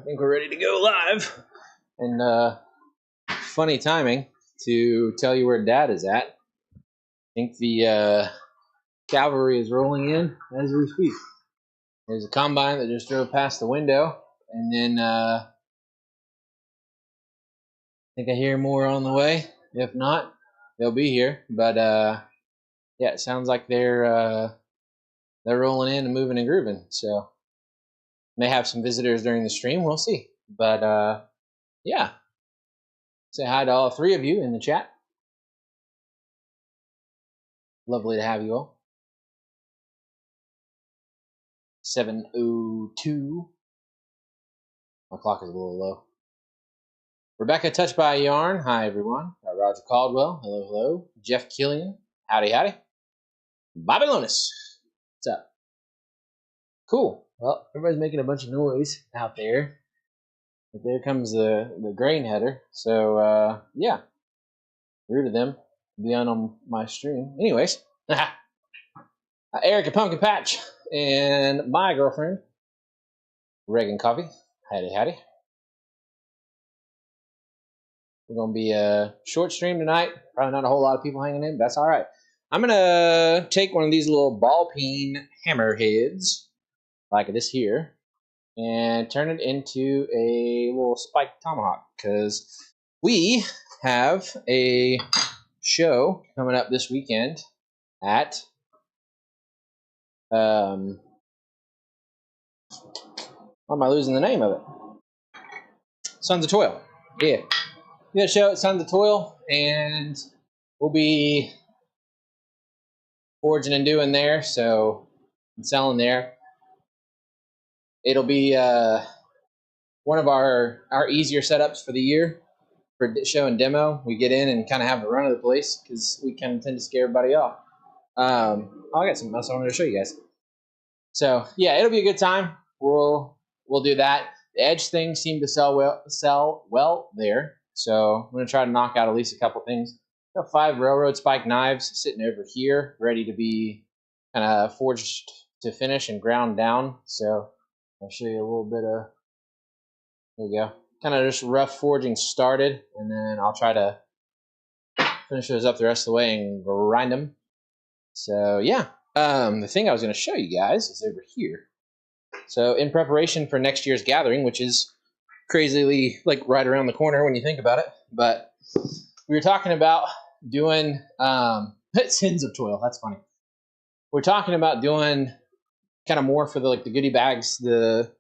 think we're ready to go live. And funny timing to tell you where Dad is at. I think the cavalry is rolling in as we speak. There's a combine that just drove past the window, and then I think I hear more on the way. If not, they'll be here. But yeah, it sounds like they're rolling in and moving and grooving. So may have some visitors during the stream. We'll see. But yeah, say hi to all three of you in the chat. Lovely to have you all. 7:02. My clock is a little low. Rebecca Touched by a Yarn. Hi, everyone. Roger Caldwell. Hello, hello. Jeff Killian. Howdy, howdy. Bobby Lonis. What's up? Cool. Well, everybody's making a bunch of noise out there. But there comes the grain header. So, yeah. Rude of them to be on my stream. Anyways. Erica Pumpkin Patch and my girlfriend, Reagan Coffee. Howdy, howdy. We're going to be a short stream tonight. Probably not a whole lot of people hanging in, but that's all right. I'm going to take one of these little ball peen hammerheads, like this here, and turn it into a little spiked tomahawk, because we have a show coming up this weekend at why am I losing the name of it? Sons of Toil. Yeah. We got a show at Sons of Toil, and we'll be forging and doing there, so and selling there. It'll be one of our easier setups for the year for show and demo. We get in and kind of have the run of the place because we kind of tend to scare everybody off. I got something else I wanted to show you guys. So yeah, it'll be a good time. We'll do that. The edge things seem to sell well there, so I'm gonna try to knock out at least a couple things. Got 5 railroad spike knives sitting over here, ready to be kind of forged to finish and ground down. So I'll show you a little bit of. There you go. Kind of just rough forging started, and then I'll try to finish those up the rest of the way and grind them. So yeah, the thing I was going to show you guys is over here. So in preparation for next year's gathering, which is crazily like right around the corner when you think about it, but we were talking about doing Sins of Toil. That's funny. We're talking about doing kind of more for the goodie bags, the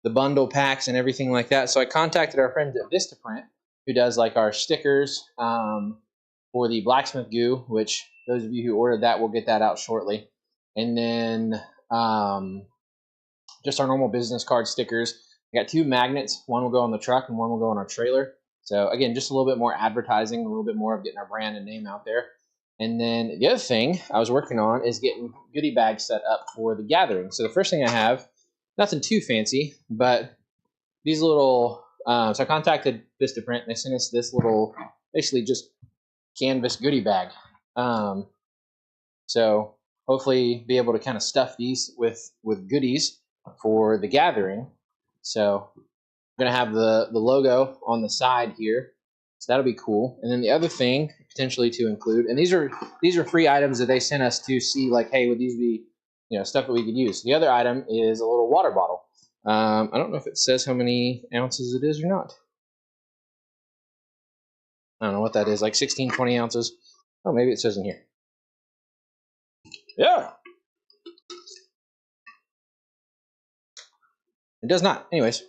bundle packs and everything like that. So I contacted our friends at Vistaprint, who does like our stickers for the blacksmith goo, which those of you who ordered that will get that out shortly. And then just our normal business card stickers. I got 2 magnets. One will go on the truck and one will go on our trailer. So again, just a little bit more advertising, a little bit more of getting our brand and name out there. And then the other thing I was working on is getting goodie bags set up for the gathering. So the first thing I have, nothing too fancy, but these little, so I contacted Vistaprint and they sent us this little, basically just canvas goodie bag. So hopefully be able to kind of stuff these with goodies for the gathering. So I'm going to have the logo on the side here. So that'll be cool. And then the other thing potentially to include, and these are free items that they sent us to see, like, hey, would these be, stuff that we could use. The other item is a little water bottle. I don't know if it says how many ounces it is or not. I don't know what that is, like 16, 20 ounces. Oh, maybe it says in here. Yeah. It does not. Anyways.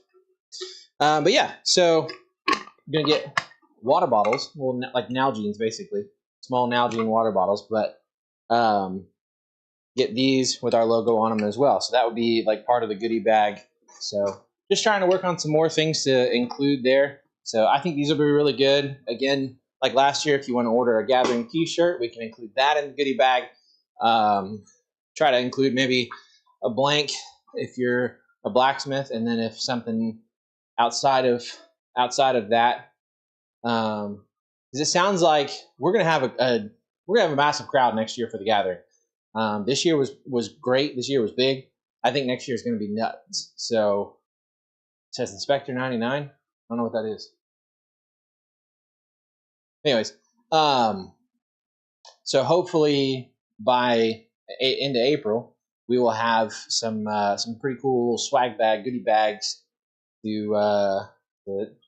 But yeah, so I'm going to get water bottles, well, like Nalgene's basically, small Nalgene water bottles, but get these with our logo on them as well. So that would be like part of the goodie bag. So just trying to work on some more things to include there. So I think these will be really good. Again, like last year, if you want to order a gathering t-shirt, we can include that in the goodie bag. Try to include maybe a blank if you're a blacksmith, and then if something outside of that, because it sounds like we're gonna have a massive crowd next year for the gathering. This year was great. This year was big. I think next year is going to be nuts. So says Inspector 99. I don't know what that is. Anyways, so hopefully by into April, we will have some pretty cool swag bag, goodie bags to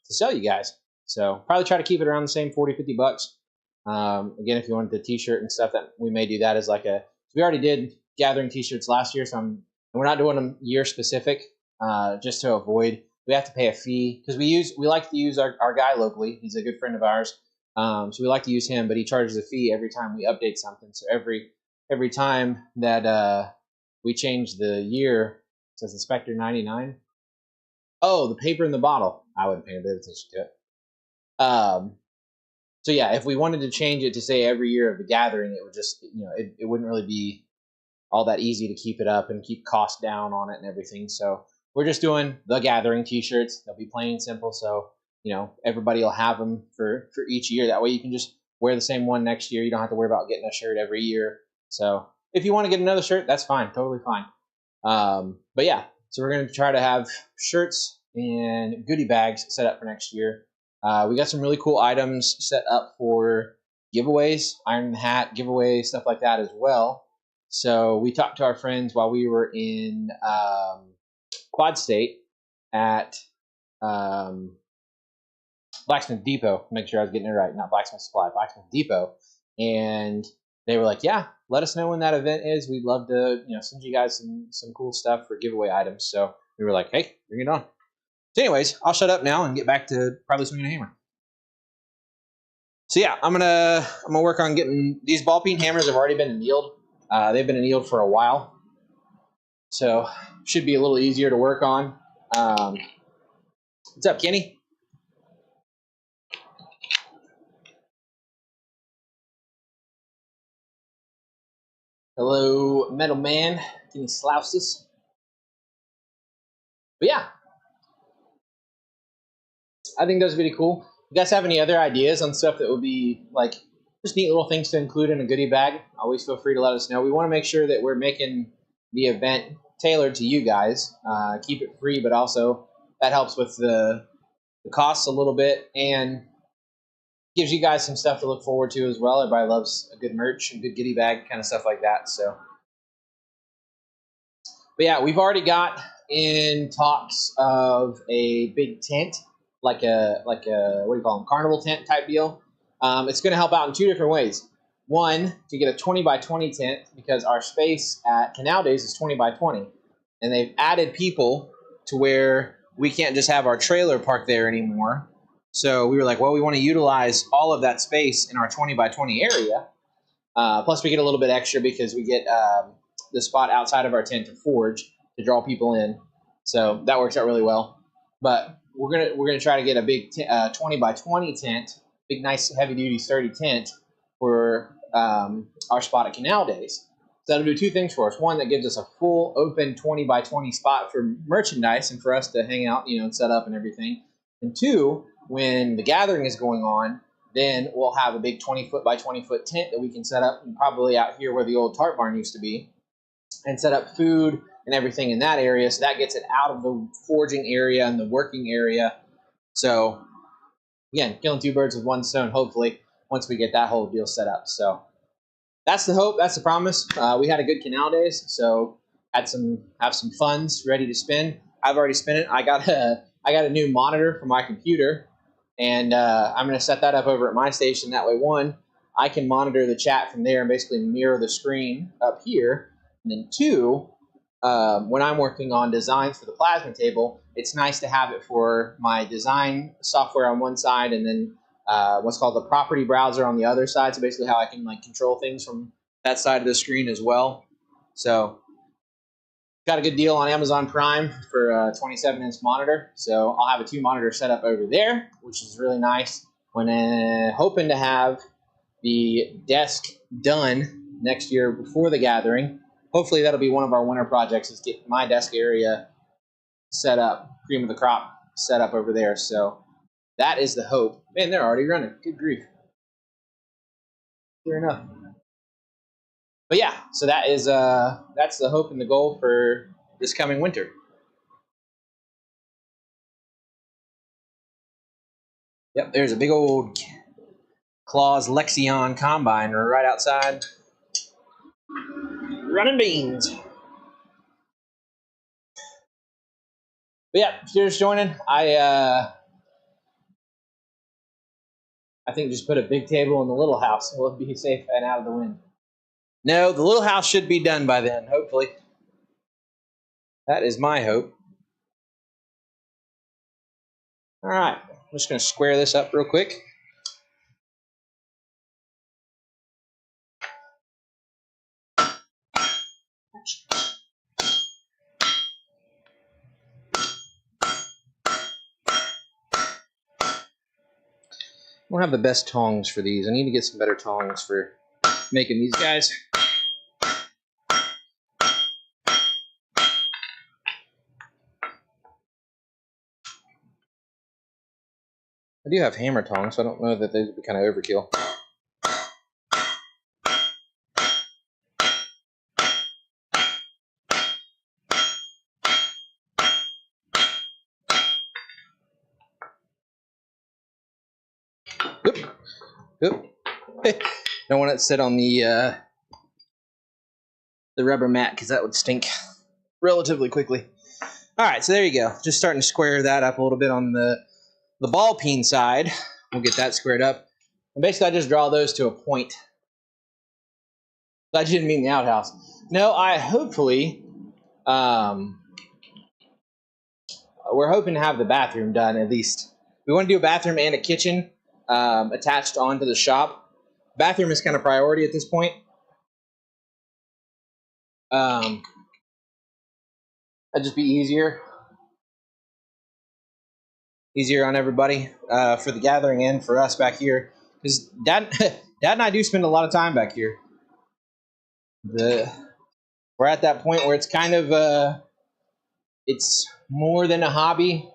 sell you guys. So probably try to keep it around the same 40, 50 bucks. Again, if you wanted the t-shirt and stuff, that we may do that as like a, we already did gathering t-shirts last year, so we're not doing them year specific, just to avoid, we have to pay a fee because we like to use our guy locally. He's a good friend of ours. So we like to use him, but he charges a fee every time we update something. So every time that we change the year, it says Inspector 99. Oh, the paper in the bottle. I wouldn't pay a bit of attention to it. So yeah, if we wanted to change it to say every year of the gathering, it would just, it wouldn't really be all that easy to keep it up and keep costs down on it and everything. So we're just doing the gathering t-shirts. They'll be plain and simple. So, everybody will have them for each year. That way you can just wear the same one next year. You don't have to worry about getting a shirt every year. So if you want to get another shirt, that's fine. Totally fine. But yeah, so we're going to try to have shirts and goodie bags set up for next year. We got some really cool items set up for giveaways, Iron Hat giveaways, stuff like that as well. So we talked to our friends while we were in Quad State at Blacksmith Depot. Make sure I was getting it right, not Blacksmith Supply, Blacksmith Depot. And they were like, yeah, let us know when that event is. We'd love to, send you guys some cool stuff for giveaway items. So we were like, hey, bring it on. So anyways, I'll shut up now and get back to probably swinging a hammer. So yeah, I'm gonna work on getting these ball peen hammers. Have already been annealed. They've been annealed for a while, so should be a little easier to work on. What's up, Kenny? Hello, Metal Man. Kenny Slouses. But yeah, I think those would be cool. You guys have any other ideas on stuff that would be like just neat little things to include in a goodie bag? Always feel free to let us know. We want to make sure that we're making the event tailored to you guys. Keep it free, but also that helps with the costs a little bit and gives you guys some stuff to look forward to as well. Everybody loves a good merch and good goodie bag, kind of stuff like that. So, but yeah, we've already got in talks of a big tent, like a what do you call them, carnival tent type deal. It's going to help out in two different ways. One, to get a 20 by 20 tent, because our space at Canal Days is 20 by 20, and they've added people to where we can't just have our trailer parked there anymore. So we were like, well, we want to utilize all of that space in our 20 by 20 area. Plus, we get a little bit extra because we get the spot outside of our tent to forge to draw people in. So that works out really well. But we're gonna try to get a big 20 by 20 tent, big, nice, heavy duty, sturdy tent for our spot at Canal Days. So that'll do two things for us. One, that gives us a full open 20 by 20 spot for merchandise and for us to hang out, and set up and everything. And two, when the gathering is going on, then we'll have a big 20-foot by 20-foot tent that we can set up, and probably out here where the old tart barn used to be, and set up food and everything in that area. So that gets it out of the forging area and the working area. So again, killing two birds with one stone, hopefully, once we get that whole deal set up. So that's the hope. That's the promise. We had a good Canal Days, so have some funds ready to spend. I've already spent it. I got a new monitor for my computer, and I'm going to set that up over at my station. That way, one, I can monitor the chat from there and basically mirror the screen up here. And then two, when I'm working on designs for the plasma table, it's nice to have it for my design software on one side, and then what's called the property browser on the other side. So basically how I can control things from that side of the screen as well. So got a good deal on Amazon Prime for a 27-inch monitor. So I'll have a 2-monitor setup over there, which is really nice. When hoping to have the desk done next year before the gathering. Hopefully that'll be one of our winter projects, is get my desk area set up, cream of the crop set up over there. So that is the hope. Man, they're already running. Good grief. Sure enough. But yeah, so that is that's the hope and the goal for this coming winter. Yep, there's a big old Claus Lexion combine right outside. Running beans. But yeah, if you're just joining, I think just put a big table in the little house. We'll be safe and out of the wind. No, the little house should be done by then, hopefully. That is my hope. All right, I'm just going to square this up real quick. I don't have the best tongs for these. I need to get some better tongs for making these guys. I do have hammer tongs, so I don't know that those would be kind of overkill. Oop. Oop. Don't want it to sit on the rubber mat because that would stink relatively quickly. All right, so there you go. Just starting to square that up a little bit on the ball peen side. We'll get that squared up. And basically, I just draw those to a point. I didn't mean the outhouse. No, I hopefully, we're hoping to have the bathroom done at least. We want to do a bathroom and a kitchen attached onto the shop. Bathroom is kind of priority at this point. That'd just be easier on everybody for the gathering and for us back here. Because Dad and I do spend a lot of time back here. We're at that point where it's kind of it's more than a hobby.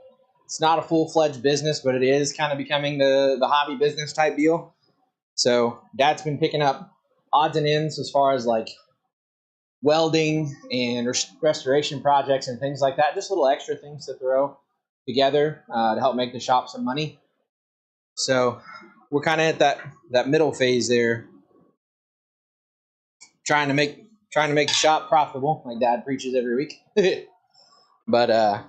It's not a full-fledged business, but it is kind of becoming the hobby business type deal. So Dad's been picking up odds and ends as far as like welding and restoration projects and things like that. Just little extra things to throw together to help make the shop some money. So we're kind of at that middle phase there, trying to make the shop profitable, like Dad preaches every week. But yeah,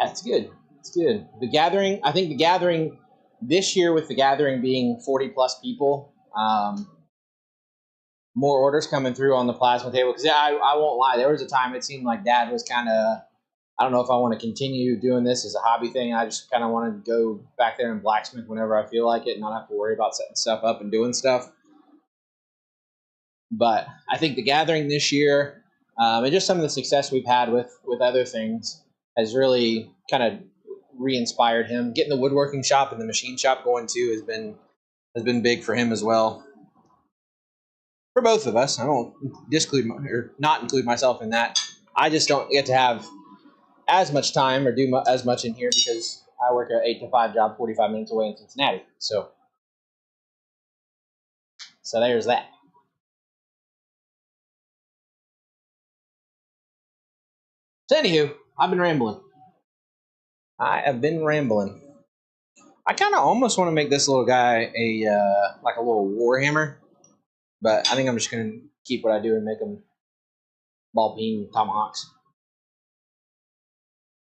it's good. It's good. The gathering, I think the gathering this year, with the gathering being 40 plus people, more orders coming through on the plasma table. Because yeah, I won't lie, there was a time it seemed like Dad was kind of, I don't know if I want to continue doing this as a hobby thing. I just kind of want to go back there and blacksmith whenever I feel like it and not have to worry about setting stuff up and doing stuff. But I think the gathering this year, and just some of the success we've had with other things, has really kind of re-inspired him. Getting the woodworking shop and the machine shop going too has been big for him as well. For both of us, I don't not include myself in that. I just don't get to have as much time or do as much in here because I work an 8 to 5 job 45 minutes away in Cincinnati. So there's that. So anywho, I've been rambling. I have been rambling. I kind of almost want to make this little guy like a little warhammer, but I think I'm just going to keep what I do and make them ball peen tomahawks.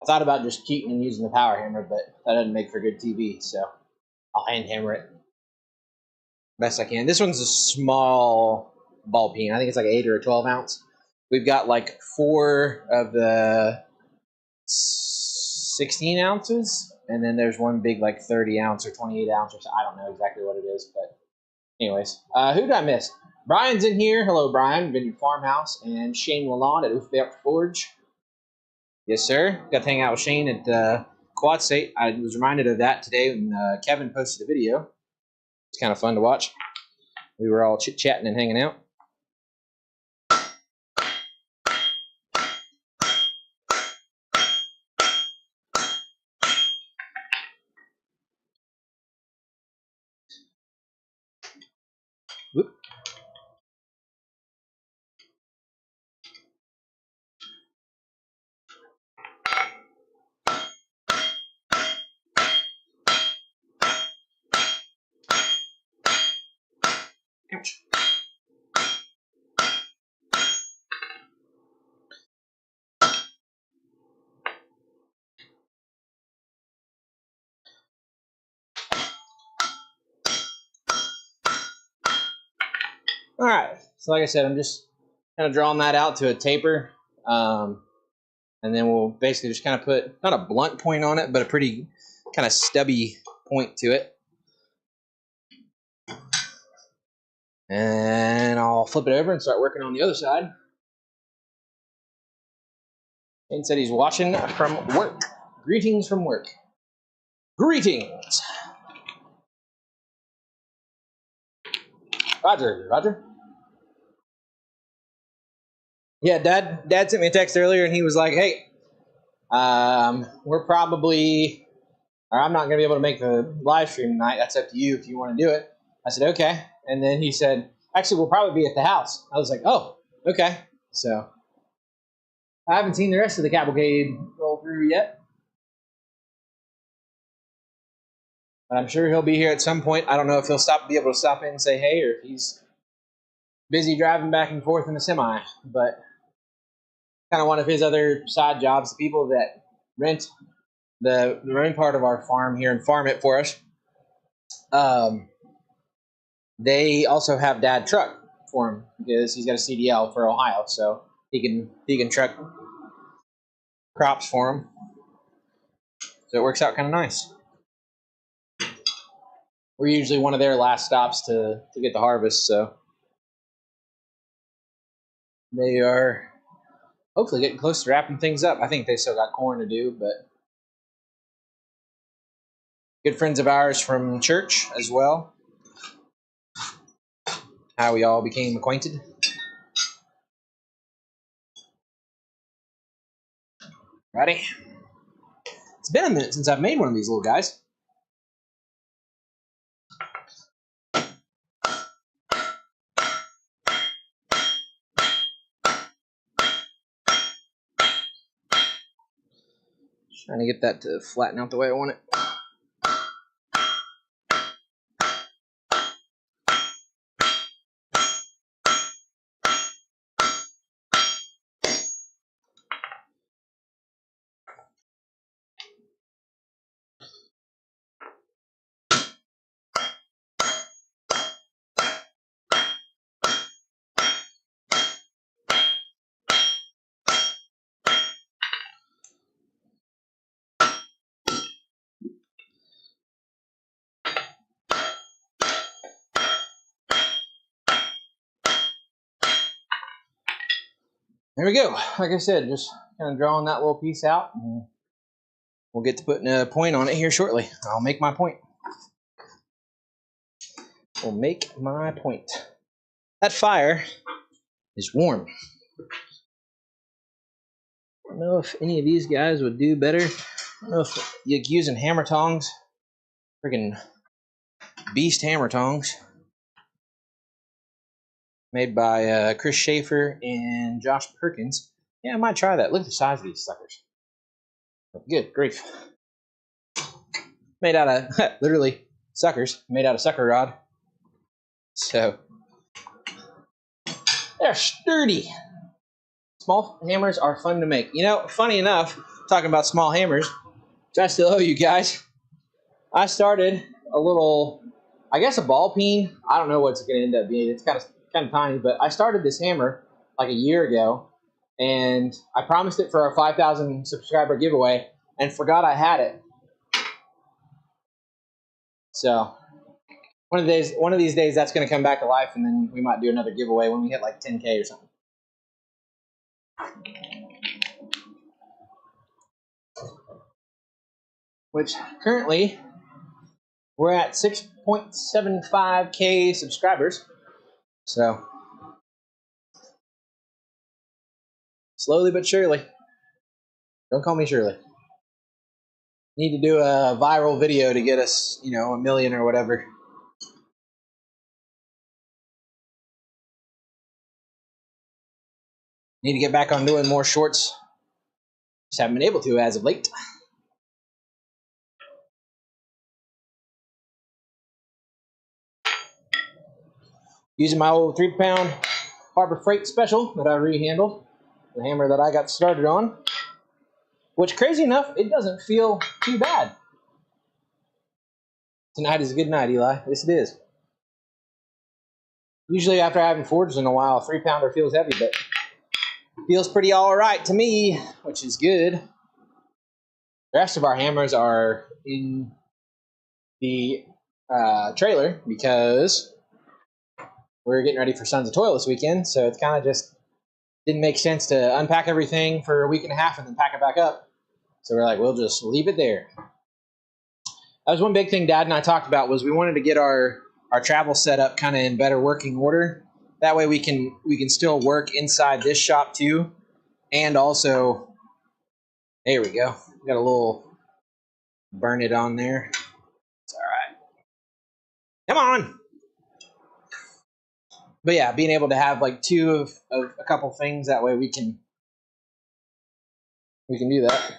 I thought about just keeping and using the power hammer, but that doesn't make for good TV, so I'll hand hammer it best I can. This one's a small ball peen. I think it's like 8 or a 12 ounce. We've got like 4 of the 16 ounces, and then there's one big like 30 ounce or 28 ounce or so. I don't know exactly what it is, but anyways, who did I miss? Brian's in here. Hello, Brian. Vineyard Farmhouse, and Shane Lalonde at Oofbelt Forge. Yes, sir. Got to hang out with Shane at Quad State. I was reminded of that today when Kevin posted a video. It's kind of fun to watch. We were all chit-chatting and hanging out. Whoop. All right. So like I said, I'm just kind of drawing that out to a taper. And then we'll basically just kind of put, not a blunt point on it, but a pretty kind of stubby point to it. And I'll flip it over and start working on the other side. Shane said he's watching from work. Greetings from work. Greetings. Roger. Yeah, Dad sent me a text earlier, and he was like, "Hey, we're probably, or I'm not going to be able to make the live stream tonight. That's up to you if you want to do it." I said, "Okay." And then he said, "Actually, we'll probably be at the house." I was like, "Oh, okay." So I haven't seen the rest of the cavalcade roll through yet, but I'm sure he'll be here at some point. I don't know if he'll be able to stop in and say hey, or if he's busy driving back and forth in a semi, but kind of one of his other side jobs, the people that rent the main part of our farm here and farm it for us, they also have Dad truck for him because he's got a CDL for Ohio, so he can truck crops for him. So it works out kind of nice. We're usually one of their last stops to get the harvest, so they are hopefully getting close to wrapping things up. I think they still got corn to do, but good friends of ours from church as well. How we all became acquainted. Ready? It's been a minute since I've made one of these little guys. Trying to get that to flatten out the way I want it. There we go. Like I said, just kind of drawing that little piece out, and we'll get to putting a point on it here shortly. I'll make my point. We'll make my point. That fire is warm. I don't know if any of these guys would do better. I don't know if you're using hammer tongs, freaking beast hammer tongs, made by Chris Schaefer and Josh Perkins. Yeah, I might try that. Look at the size of these suckers. Good grief. Made out of, literally, suckers. Made out of sucker rod. So, they're sturdy. Small hammers are fun to make. You know, funny enough, talking about small hammers, which I still owe you guys, I started a little, I guess a ball peen. I don't know what it's going to end up being. It's kind of tiny, but I started this hammer like a year ago, and I promised it for our 5,000 subscriber giveaway and forgot I had it. So one of these days that's going to come back to life, and then we might do another giveaway when we hit like 10K or something. Which currently we're at 6.75K subscribers. So slowly but surely. Don't call me Shirley. Need to do a viral video to get us, you know, 1 million or whatever. Need to get back on doing more shorts. Just haven't been able to as of late. Using my old 3-pound Harbor Freight Special that I rehandled. The hammer that I got started on. Which, crazy enough, it doesn't feel too bad. Tonight is a good night, Eli. Yes, it is. Usually after I haven't forged in a while, a 3-pounder feels heavy, but feels pretty all right to me, which is good. The rest of our hammers are in the trailer because we're getting ready for Sons of Toil this weekend, so it's kind of just didn't make sense to unpack everything for a week and a half and then pack it back up. So we're like, we'll just leave it there. That was one big thing Dad and I talked about, was we wanted to get our travel setup kind of in better working order. That way we can still work inside this shop too. And also, there we go. Got a little burn it on there. It's all right. Come on. But yeah, being able to have like two of a couple things, that way we can do that.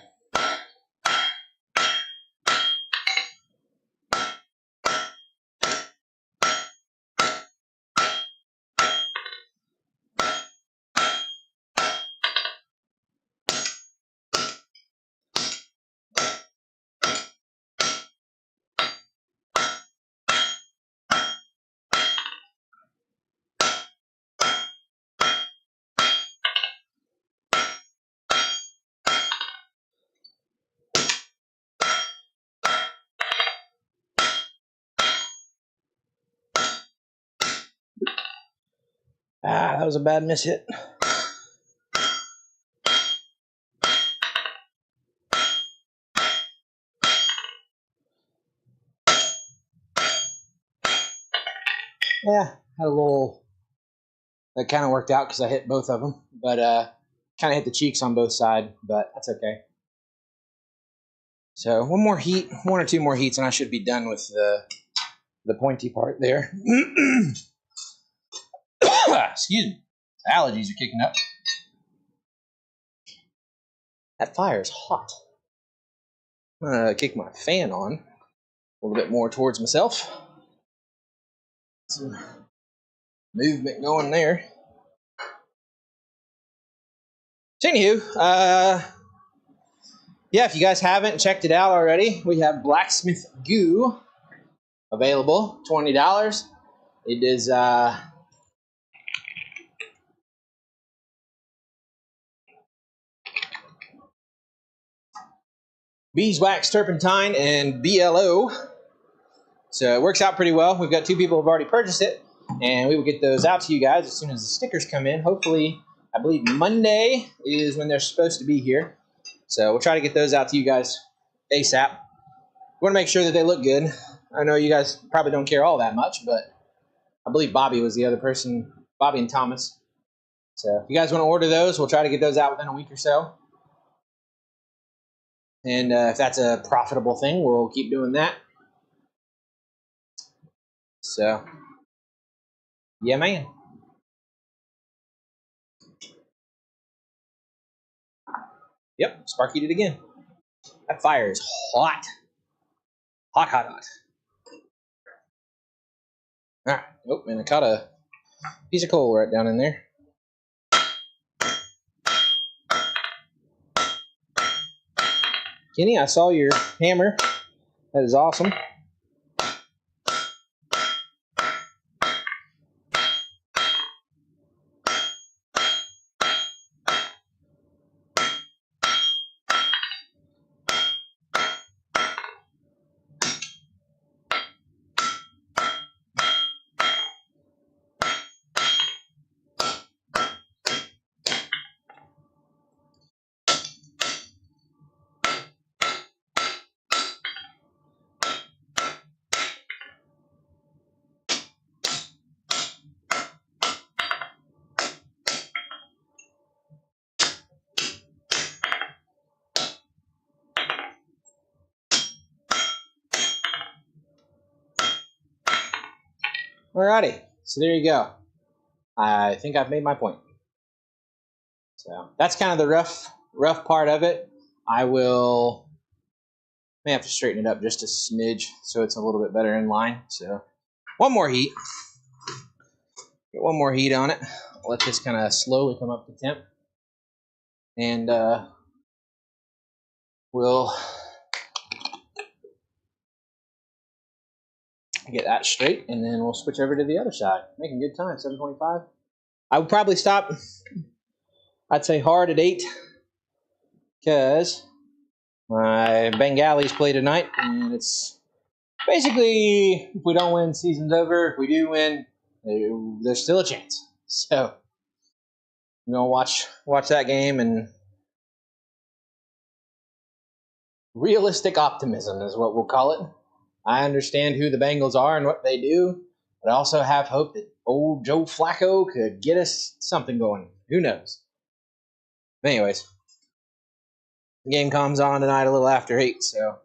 That was a bad miss hit. Yeah, had a little, that kind of worked out because I hit both of them, but kind of hit the cheeks on both sides, but that's okay. So one or two more heats, and I should be done with the pointy part there. Excuse me. Allergies are kicking up. That fire is hot. I'm going to kick my fan on a little bit more towards myself. Some movement going there. So anywho, yeah, if you guys haven't checked it out already, we have blacksmith goo available, $20. It is beeswax, turpentine, and BLO. So it works out pretty well. We've got 2 people who have already purchased it, and we will get those out to you guys as soon as the stickers come in. Hopefully, I believe Monday is when they're supposed to be here. So we'll try to get those out to you guys ASAP. We want to make sure that they look good. I know you guys probably don't care all that much, but I believe Bobby was the other person, Bobby and Thomas. So if you guys want to order those, we'll try to get those out within a week or so. And if that's a profitable thing, we'll keep doing that. So, yeah, man. Yep, spark heated again. That fire is hot. Hot, hot, hot. All right. Oh, and I caught a piece of coal right down in there. Kenny, I saw your hammer. That is awesome. Alrighty, so there you go. I think I've made my point. So that's kind of the rough part of it. I may have to straighten it up just a smidge so it's a little bit better in line. So one more heat. Get one more heat on it. Let this kind of slowly come up to temp. And we'll Get that straight, and then we'll switch over to the other side. Making good time, 7:25. I would probably stop, I'd say hard at 8, because my Bengalis play tonight, and it's basically, if we don't win, season's over. If we do win, there's still a chance. So, I'm going to watch that game, and realistic optimism is what we'll call it. I understand who the Bengals are and what they do, but I also have hope that old Joe Flacco could get us something going. Who knows? But anyways, the game comes on tonight a little after 8, so.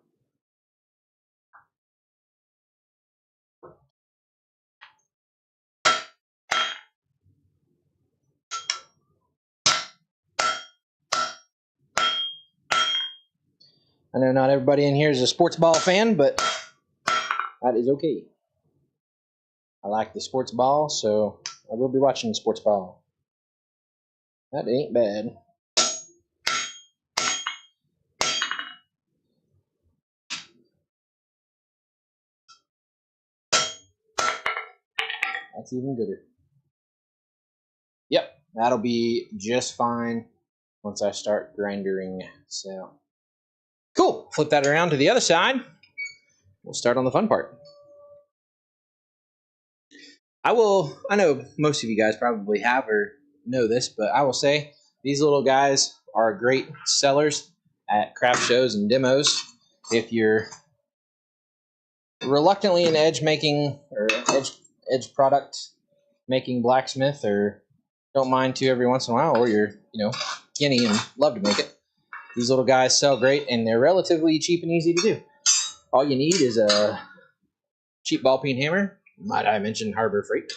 I know not everybody in here is a sports ball fan, but that is okay. I like the sports ball, so I will be watching the sports ball. That ain't bad. That's even gooder. Yep, that'll be just fine once I start grinding. So, cool. Flip that around to the other side. We'll start on the fun part. I know most of you guys probably have or know this, but I will say these little guys are great sellers at craft shows and demos. If you're reluctantly an edge making or edge product making blacksmith, or don't mind to every once in a while, or you're skinny and love to make it, these little guys sell great, and they're relatively cheap and easy to do. All you need is a cheap ball peen hammer. Might I mention Harbor Freight?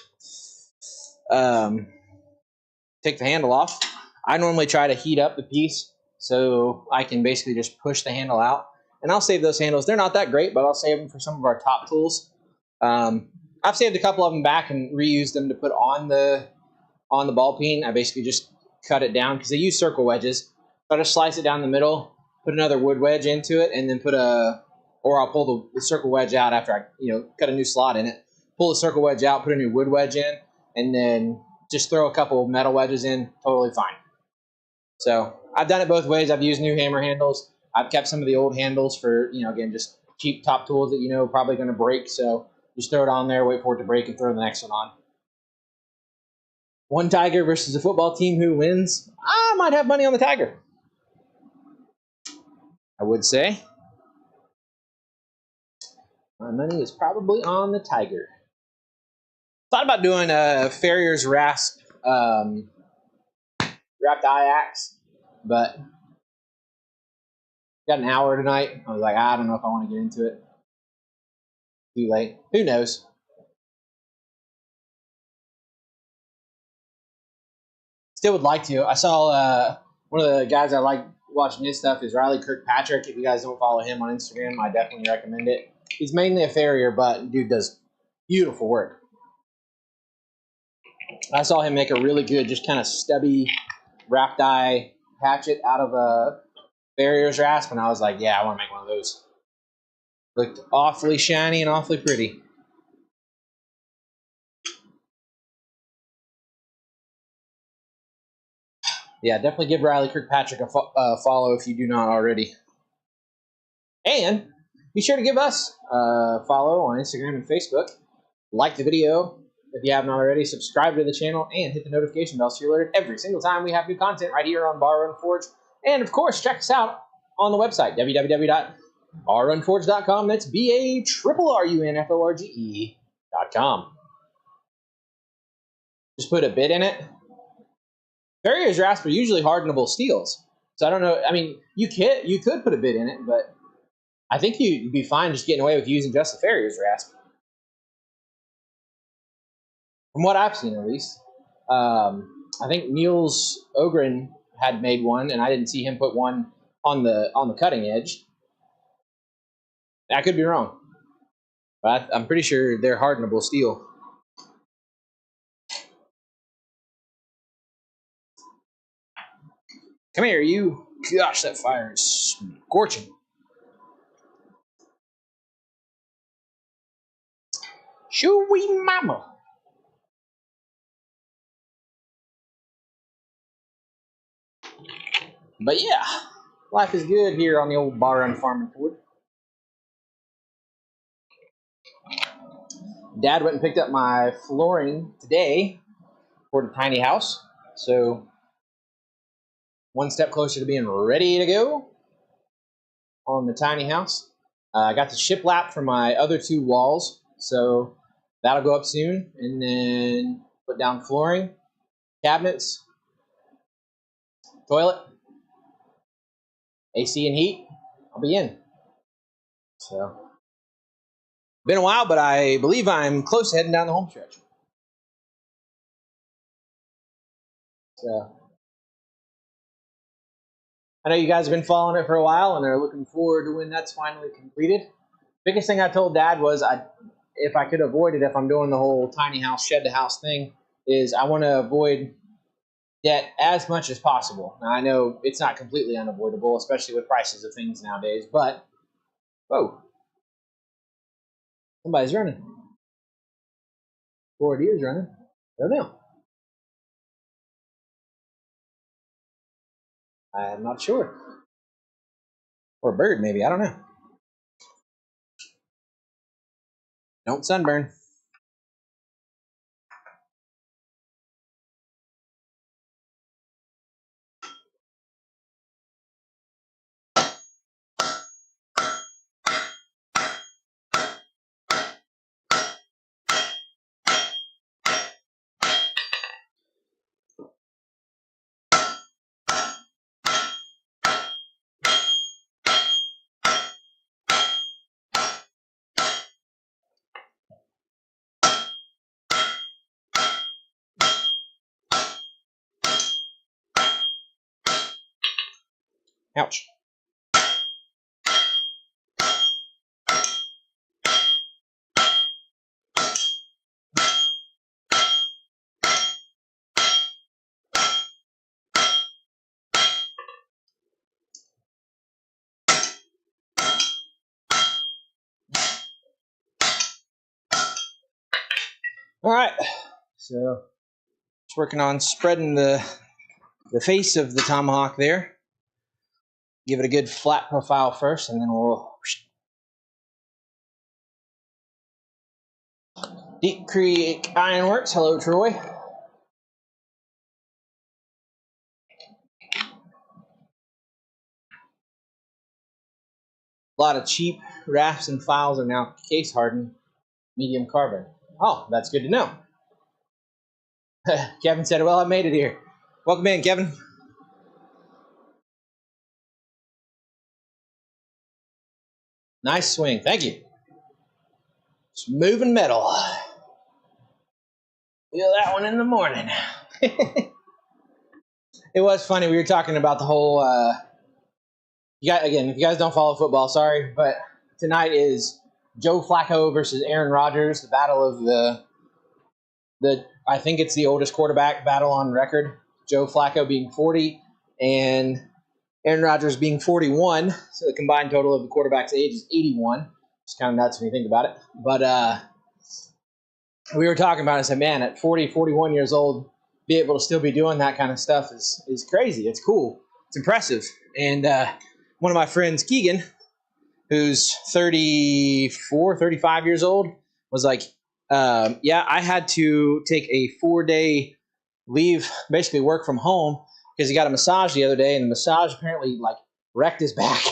Take the handle off. I normally try to heat up the piece so I can basically just push the handle out. And I'll save those handles. They're not that great, but I'll save them for some of our top tools. I've saved a couple of them back and reused them to put on the ball peen. I basically just cut it down because they use circle wedges. So I just slice it down the middle, put another wood wedge into it, and then I'll pull the circle wedge out after I cut a new slot in it. Pull the circle wedge out, put a new wood wedge in, and then just throw a couple metal wedges in. Totally fine. So I've done it both ways. I've used new hammer handles. I've kept some of the old handles for, again, just cheap top tools that probably going to break. So just throw it on there, wait for it to break, and throw the next one on. One Tiger versus a football team, who wins? I might have money on the Tiger, I would say. My money is probably on the Tiger. Thought about doing a Farrier's Rasp wrapped eye axe, but got an hour tonight. I was like, I don't know if I want to get into it. Too late. Who knows? Still would like to. I saw one of the guys I like watching his stuff is Riley Kirkpatrick. If you guys don't follow him on Instagram, I definitely recommend it. He's mainly a farrier, but dude does beautiful work. I saw him make a really good, just kind of stubby wrapped eye hatchet out of a farrier's rasp, and I was like, yeah, I want to make one of those. Looked awfully shiny and awfully pretty. Yeah, definitely give Riley Kirkpatrick a follow if you do not already. And be sure to give us a follow on Instagram and Facebook. Like the video if you haven't already. Subscribe to the channel and hit the notification bell so you're alerted every single time we have new content right here on Bar Run Forge. And, of course, check us out on the website, www.barrunforge.com. That's BARRUNFORGE.com. Just put a bit in it. Farrier's rasp are usually hardenable steels. So I don't know. I mean, you could put a bit in it, but I think you'd be fine just getting away with using just the Farrier's rasp. From what I've seen, at least. I think Niels Ogren had made one, and I didn't see him put one on the cutting edge. I could be wrong, but I'm pretty sure they're hardenable steel. Come here, you. Gosh, that fire is scorching. Chewy mama. But yeah, life is good here on the old Bar Run Farm and Ford. Dad went and picked up my flooring today for the tiny house. So one step closer to being ready to go on the tiny house. I got the shiplap for my other two walls. So that'll go up soon. And then put down flooring, cabinets, toilet, AC and heat. I'll be in. So been a while, but I believe I'm close to heading down the home stretch. So I know you guys have been following it for a while and are looking forward to when that's finally completed. Biggest thing I told Dad was if I could avoid it, if I'm doing the whole tiny house, shed to house thing, is I want to avoid debt as much as possible. Now, I know it's not completely unavoidable, especially with prices of things nowadays, but, whoa, somebody's running. Four deer's running. I don't know. I'm not sure. Or a bird, maybe. I don't know. Don't sunburn. Ouch. All right. So, just working on spreading the face of the Tomahawk there. Give it a good flat profile first, and then we'll Deep Creek Ironworks. Hello, Troy. A lot of cheap rafts and files are now case hardened, medium carbon. Oh, that's good to know. Kevin said, well, I made it here. Welcome in, Kevin. Nice swing. Thank you. Smooth metal. Feel that one in the morning. It was funny. We were talking about the whole. Again, if you guys don't follow football, sorry, but tonight is Joe Flacco versus Aaron Rodgers, the battle of the. I think it's the oldest quarterback battle on record. Joe Flacco being 40 and Aaron Rodgers being 41. So the combined total of the quarterback's age is 81. It's kind of nuts when you think about it. But we were talking about it. I said, man, at 40, 41 years old, be able to still be doing that kind of stuff is crazy. It's cool. It's impressive. And one of my friends, Keegan, who's 34, 35 years old, was like, yeah, I had to take a 4-day leave, basically work from home, because he got a massage the other day, and the massage apparently like wrecked his back.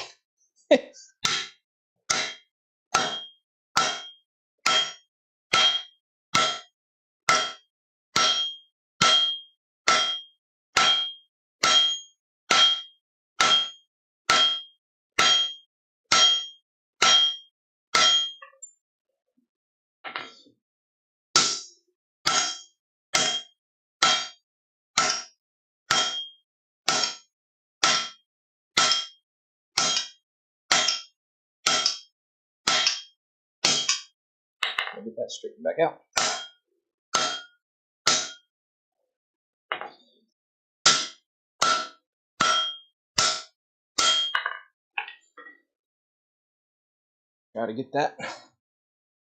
I'll get that straightened back out. Got to get that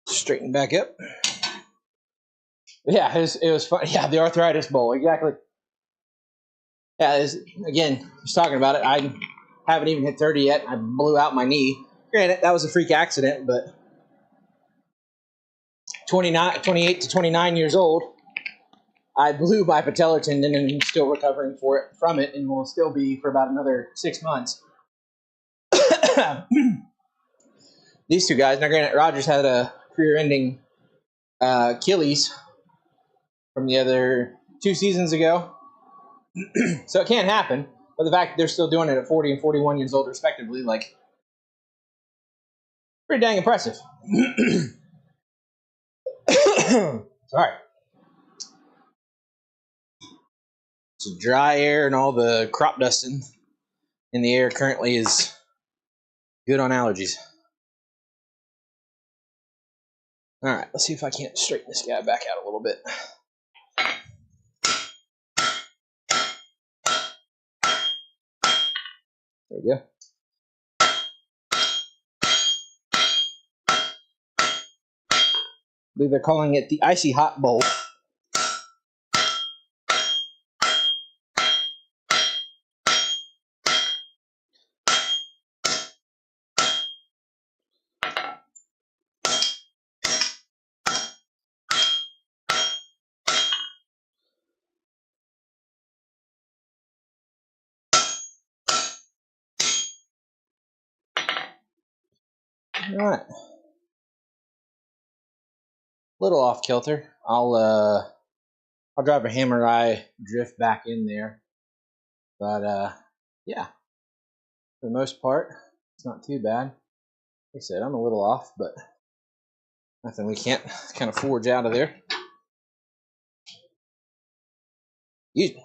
straightened back up. Yeah, it was fun. Yeah, the arthritis bowl, exactly. Yeah, again, just talking about it. I haven't even hit 30 yet. I blew out my knee. Granted, that was a freak accident, but 28 to 29 years old, I blew my patellar tendon and I'm still recovering from it, and will still be for about another 6 months. These two guys. Now, granted, Rogers had a career-ending Achilles from the other 2 seasons ago, so it can't happen. But the fact that they're still doing it at 40 and 41 years old, respectively, like, pretty dang impressive. Sorry. So dry air and all the crop dusting in the air currently is good on allergies. All right, let's see if I can't straighten this guy back out a little bit. There we go. I believe they're calling it the Icy Hot Bowl. All right. Little off kilter. I'll drive a hammer eye drift back in there, but yeah, for the most part, it's not too bad. Like I said, I'm a little off, but nothing we can't kind of forge out of there. Excuse me.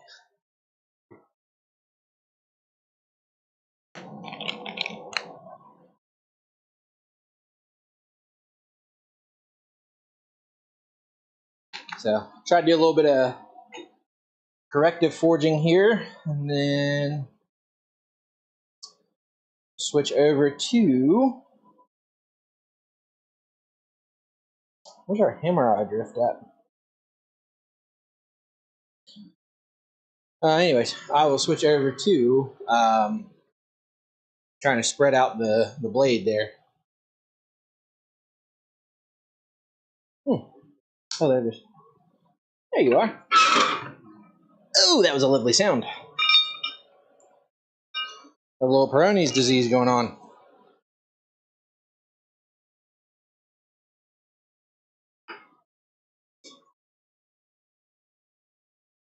So try to do a little bit of corrective forging here, and then switch over to, where's our hammer eye drift at? Anyways, I will switch over to trying to spread out the blade there. Oh, there it is. There you are. Oh, that was a lovely sound. A little Peyronie's disease going on.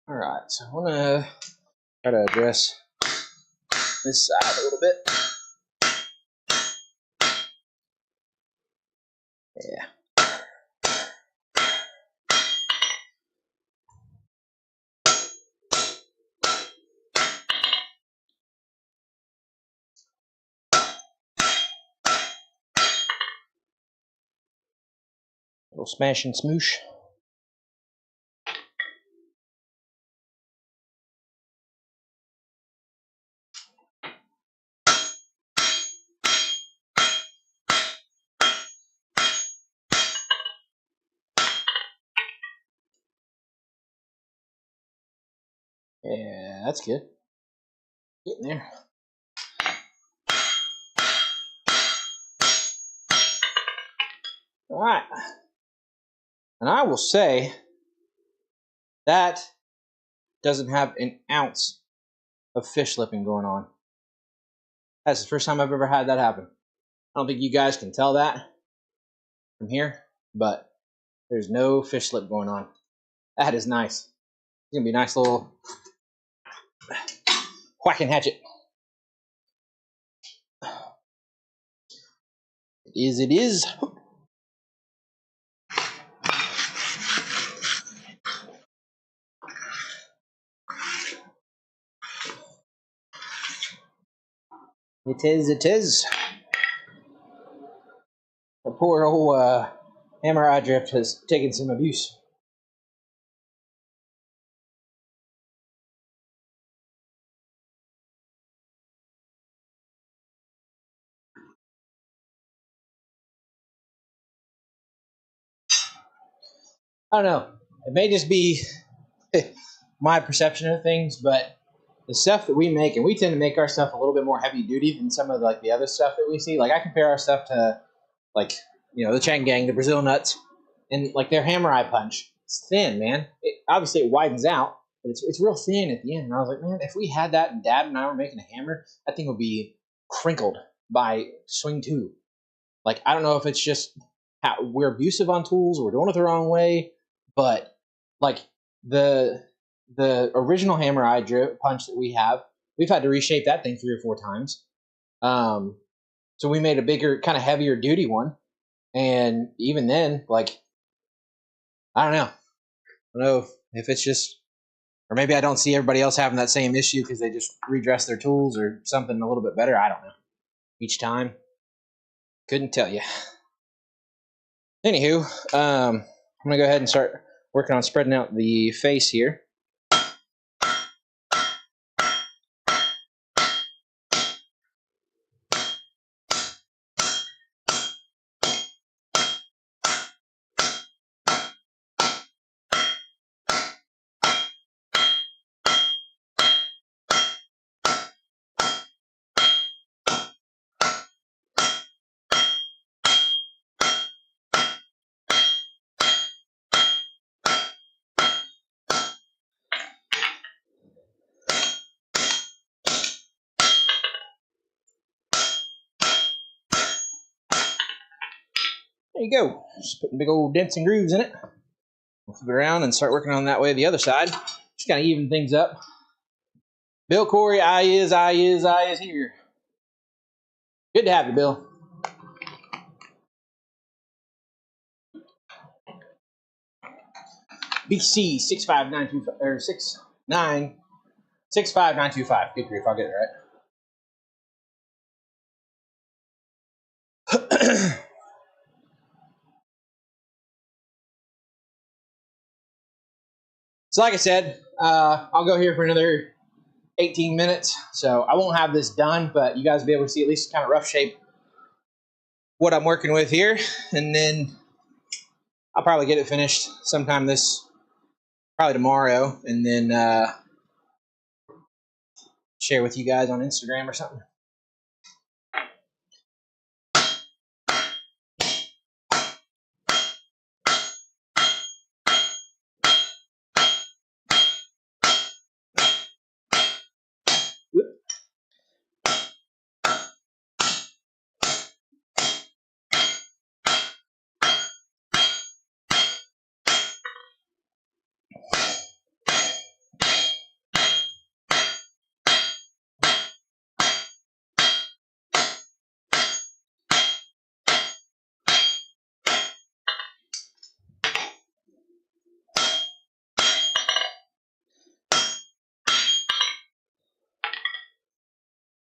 All right, so I want to try to address this side a little bit. Yeah. A little smash and smoosh. Yeah, that's good. Getting there. All right. And I will say that doesn't have an ounce of fish slipping going on. That's the first time I've ever had that happen. I don't think you guys can tell that from here, but there's no fish slip going on. That is nice. It's going to be a nice little whack and hatchet. It is, it is. It is, it is. The poor old hammer eye drift has taken some abuse. I don't know. it may just be my perception of things, but the stuff that we make, and we tend to make our stuff a little bit more heavy duty than some of like the other stuff that we see. Like I compare our stuff to like, you know, the Chang Gang, the Brazil nuts, and like their hammer eye punch. It's thin, man. Obviously it widens out, but it's real thin at the end. And I was like, man, if we had that and Dad and I were making a hammer, that thing would be crinkled by swing two. Like I don't know if it's just how we're abusive on tools or we're doing it the wrong way, but like the original hammer eye punch that we have, we've had to reshape that thing 3 or 4 times. So we made a bigger, kind of heavier duty one, and even then, like I don't know if it's just, or maybe I don't see everybody else having that same issue because they just redress their tools or something a little bit better. I don't know. Each time, couldn't tell you. Anywho, I'm gonna go ahead and start working on spreading out the face here. There you go. Just putting big old dents and grooves in it. We'll flip it around and start working on that way the other side. Just kind of even things up. Bill Corey, I is here. Good to have you, Bill. BC 65925 or 6565925. Good grief, I'll get it right. So like I said, I'll go here for another 18 minutes. So I won't have this done, but you guys will be able to see at least kind of rough shape what I'm working with here. And then I'll probably get it finished sometime probably tomorrow. And then share with you guys on Instagram or something.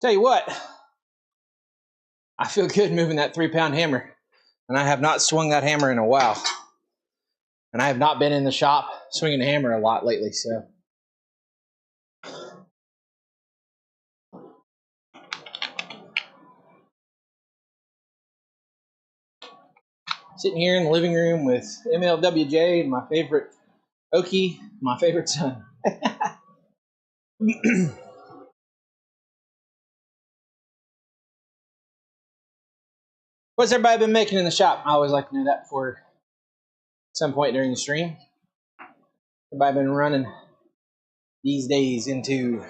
Tell you what, I feel good moving that 3-pound hammer, and I have not swung that hammer in a while, and I have not been in the shop swinging the hammer a lot lately. So sitting here in the living room with MLWJ and my favorite Okie, my favorite son. What's everybody been making in the shop? I always like to know that before some point during the stream. Everybody been running these days into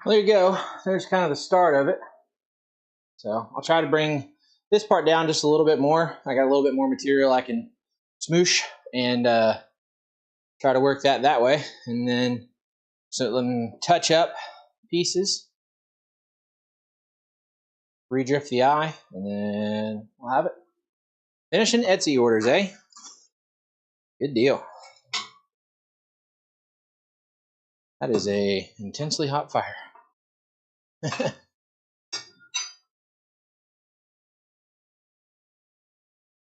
well, there you go. There's kind of the start of it. So I'll try to bring this part down just a little bit more. I got a little bit more material I can smoosh and try to work that way. And then so let me touch up pieces, redrift the eye, and then we'll have it. Finishing Etsy orders, eh? Good deal. That is a intensely hot fire.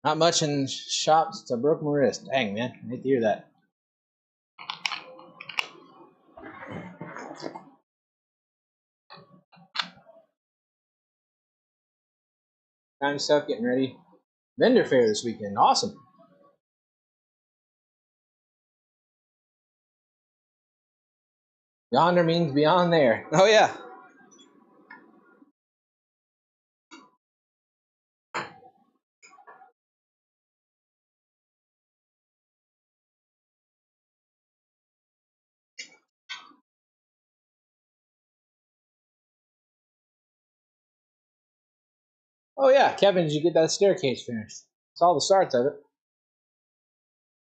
Not much in shops. I broke my wrist. Dang, man. I hate to hear that. Kind of stuff, getting ready. Vendor fair this weekend. Awesome. Yonder means beyond there. Oh, yeah. Oh, yeah. Kevin, did you get that staircase finished? Saw the starts of it.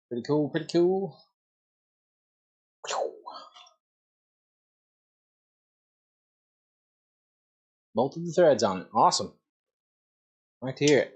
Pretty cool, pretty cool. Bolted the threads on it. Awesome. I like to hear it.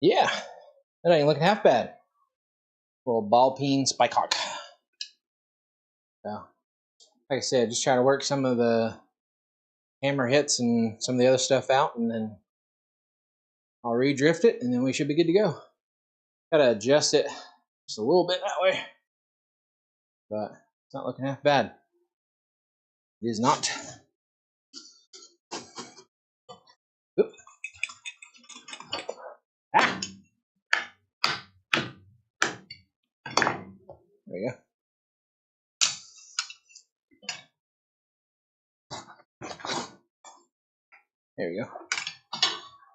Yeah, that ain't looking half bad. Little ball peen spike hawk. So, like I said, just trying to work some of the hammer hits and some of the other stuff out, and then I'll redrift it, and then we should be good to go. Gotta adjust it just a little bit that way, but it's not looking half bad. It is not. Oop. Ah! There we go. There we go.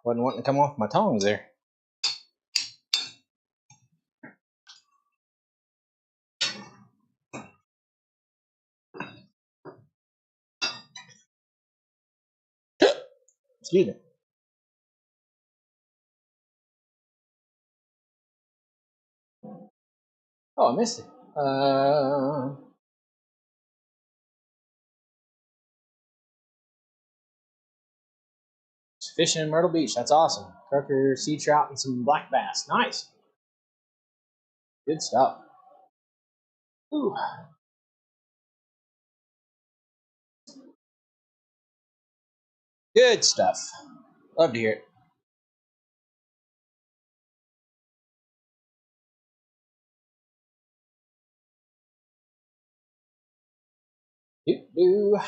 Wasn't wanting to come off my tongs there. Excuse me. Oh, I missed it. Fishing in Myrtle Beach. That's awesome. Croaker, sea trout, and some black bass. Nice. Good stuff. Ooh. Good stuff. Love to hear it. Doo-doo.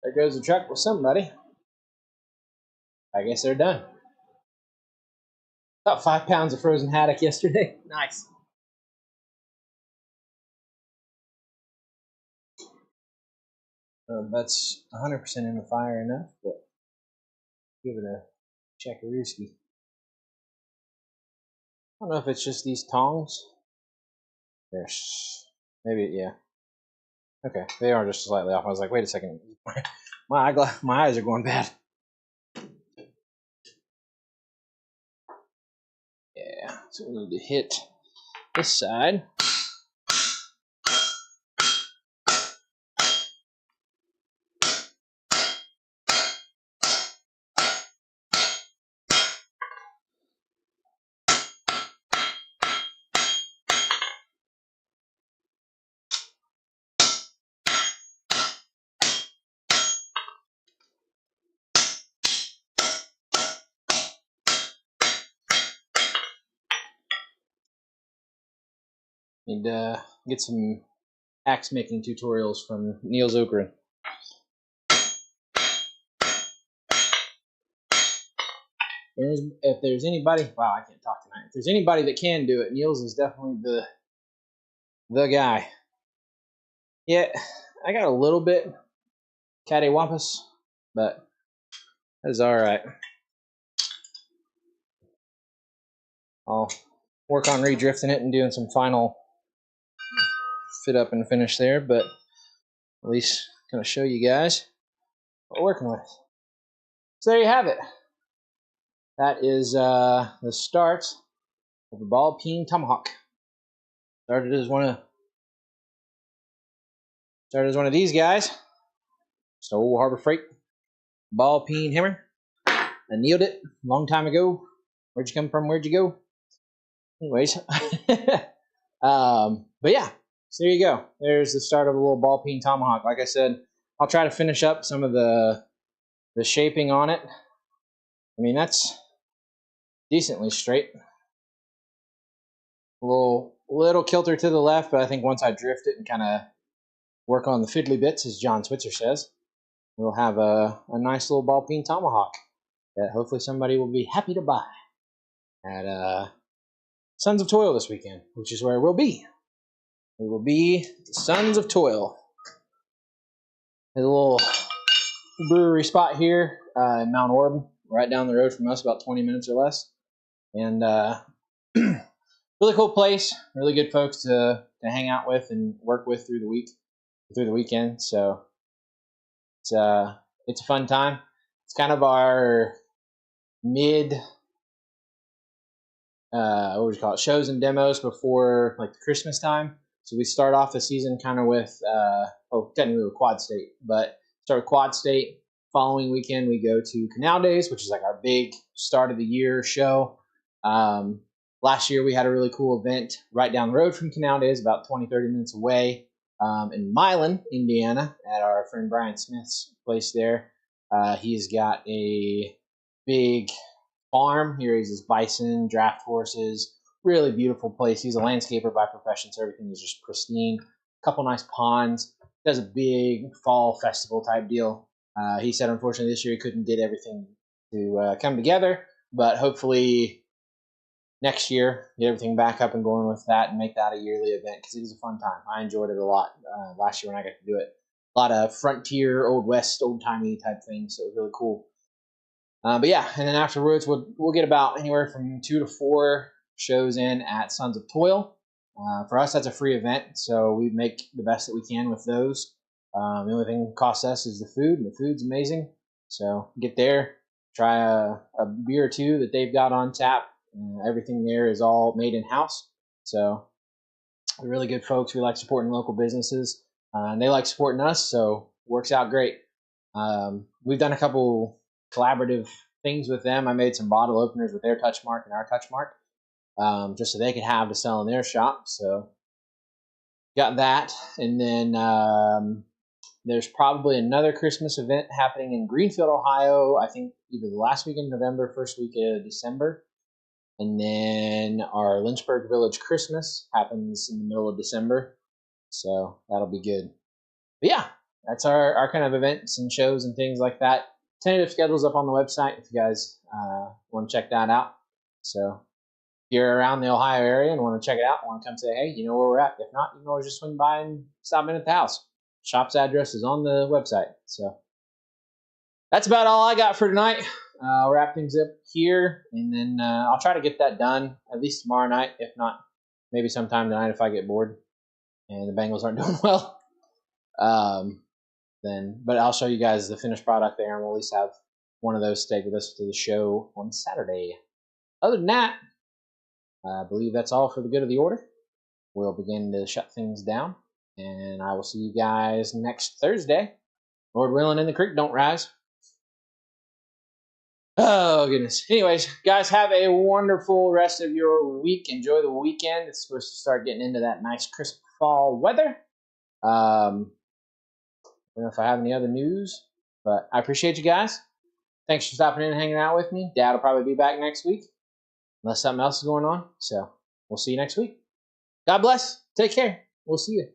There goes the truck with somebody. I guess they're done. About 5 pounds of frozen haddock yesterday. Nice. That's 100% in the fire enough, but give it a checkarooski. I don't know if it's just these tongs. There's maybe, yeah. Okay, they are just slightly off. I was like, wait a second, my eyes are going bad. Yeah. So we need to hit this side. Need to get some axe making tutorials from Niels Okren. If there's anybody, wow, I can't talk tonight. If there's anybody that can do it, Niels is definitely the guy. Yeah, I got a little bit cattywampus, but that's all right. I'll work on redrifting it and doing some final fit up and finish there, but at least gonna show you guys what we're working with. So there you have it. That is the start of the ball peen Tomahawk. Started as one of these guys. Just an old Harbor Freight ball peen hammer. I nailed it a long time ago. Where'd you come from? Where'd you go? Anyways, but yeah, so there you go. There's the start of a little ball peen Tomahawk. Like I said, I'll try to finish up some of the shaping on it. I mean, that's decently straight. A little kilter to the left, but I think once I drift it and kind of work on the fiddly bits, as John Switzer says, we'll have a nice little ball peen Tomahawk that hopefully somebody will be happy to buy at Sons of Toil this weekend, which is where we'll be. We will be the Sons of Toil. There's a little brewery spot here in Mount Orb, right down the road from us, about 20 minutes or less. And really cool place, really good folks to hang out with and work with through the weekend. So it's a fun time. It's kind of our mid what would you call it, shows and demos before like the Christmas time. So we start off the season kind of with technically with Quad State, but start with Quad State. Following weekend we go to Canal Days, which is like our big start of the year show. Last year we had a really cool event right down the road from Canal Days, about 20-30 minutes away, in Milan, Indiana, at our friend Brian Smith's place there. He's got a big farm. He raises bison, draft horses. Really beautiful place. He's a landscaper by profession, so everything is just pristine. A couple nice ponds. Does a big fall festival type deal. He said unfortunately this year he couldn't get everything to come together, but hopefully next year get everything back up and going with that and make that a yearly event, because it was a fun time. I enjoyed it a lot last year when I got to do it. A lot of frontier, old west, old timey type things, so it was really cool. But yeah, and then afterwards we'll get about anywhere from 2 to 4 shows in at Sons of Toil. For us, that's a free event, so we make the best that we can with those. The only thing that costs us is the food, and the food's amazing. So get there, try a beer or two that they've got on tap. Everything there is all made in-house. So they're really good folks. We like supporting local businesses, and they like supporting us, so it works out great. We've done a couple collaborative things with them. I made some bottle openers with their touch mark and our touch mark, just so they could have to sell in their shop. So got that. And then there's probably another Christmas event happening in Greenfield, Ohio. I think either the last week in November, first week of December. And then our Lynchburg Village Christmas happens in the middle of December. So that'll be good. But yeah, that's our kind of events and shows and things like that. Tentative schedule's up on the website if you guys want to check that out. So if you're around the Ohio area and want to check it out, want to come say, hey, you know where we're at. If not, you can always just swing by and stop in at the house. Shop's address is on the website. So that's about all I got for tonight. I'll wrap things up here, and then I'll try to get that done at least tomorrow night. If not, maybe sometime tonight if I get bored and the Bengals aren't doing well. But I'll show you guys the finished product there, and we'll at least have one of those stay with us to the show on Saturday. Other than that, I believe that's all for the good of the order. We'll begin to shut things down, and I will see you guys next Thursday. Lord willing, and the creek don't rise. Oh, goodness. Anyways, guys, have a wonderful rest of your week. Enjoy the weekend. It's supposed to start getting into that nice, crisp fall weather. I don't know if I have any other news, but I appreciate you guys. Thanks for stopping in and hanging out with me. Dad will probably be back next week, unless something else is going on. So we'll see you next week. God bless. Take care. We'll see you.